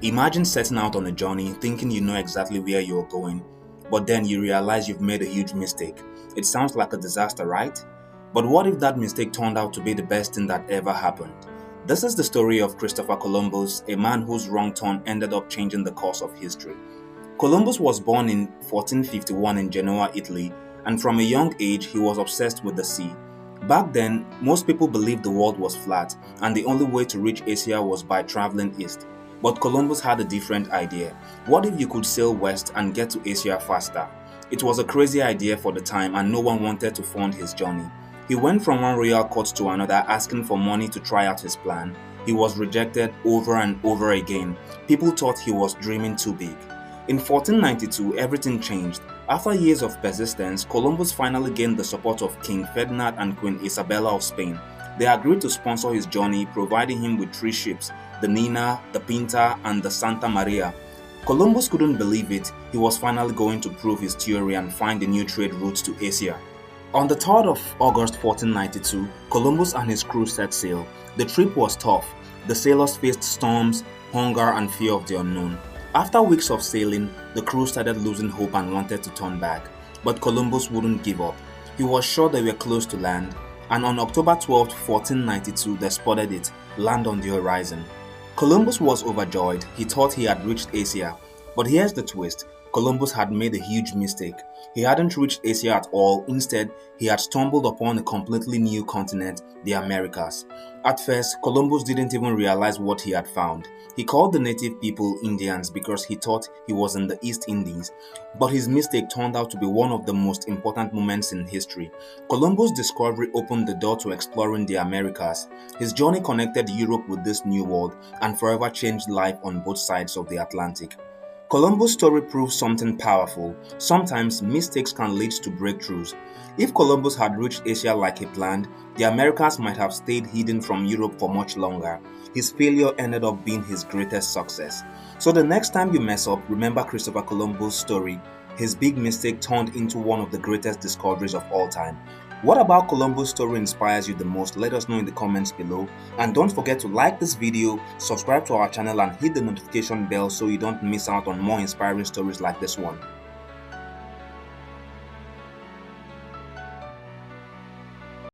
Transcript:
Imagine setting out on a journey thinking you know exactly where you're going, but then you realize you've made a huge mistake. It sounds like a disaster, right? But what if that mistake turned out to be the best thing that ever happened? This is the story of Christopher Columbus, a man whose wrong turn ended up changing the course of history. Columbus was born in 1451 in Genoa, Italy, and from a young age he was obsessed with the sea. Back then, most people believed the world was flat and the only way to reach Asia was by traveling east. But Columbus had a different idea. What if you could sail west and get to Asia faster? It was a crazy idea for the time and no one wanted to fund his journey. He went from one royal court to another asking for money to try out his plan. He was rejected over and over again. People thought he was dreaming too big. In 1492, everything changed. After years of persistence, Columbus finally gained the support of King Ferdinand and Queen Isabella of Spain. They agreed to sponsor his journey, providing him with 3 ships, the Nina, the Pinta, and the Santa Maria. Columbus couldn't believe it. He was finally going to prove his theory and find a new trade route to Asia. On the 3rd of August 1492, Columbus and his crew set sail. The trip was tough. The sailors faced storms, hunger, and fear of the unknown. After weeks of sailing, the crew started losing hope and wanted to turn back. But Columbus wouldn't give up. He was sure they were close to land, and on October 12, 1492, they spotted it, land on the horizon. Columbus was overjoyed. He thought he had reached Asia. But here's the twist. Columbus had made a huge mistake. He hadn't reached Asia at all. Instead, he had stumbled upon a completely new continent, the Americas. At first, Columbus didn't even realize what he had found. He called the native people Indians because he thought he was in the East Indies. But his mistake turned out to be one of the most important moments in history. Columbus' discovery opened the door to exploring the Americas. His journey connected Europe with this new world and forever changed life on both sides of the Atlantic. Columbus' story proves something powerful. Sometimes mistakes can lead to breakthroughs. If Columbus had reached Asia like he planned, the Americas might have stayed hidden from Europe for much longer. His failure ended up being his greatest success. So the next time you mess up, remember Christopher Columbus' story. His big mistake turned into one of the greatest discoveries of all time. What about Columbus' story inspires you the most? Let us know in the comments below. And don't forget to like this video, subscribe to our channel and hit the notification bell so you don't miss out on more inspiring stories like this one.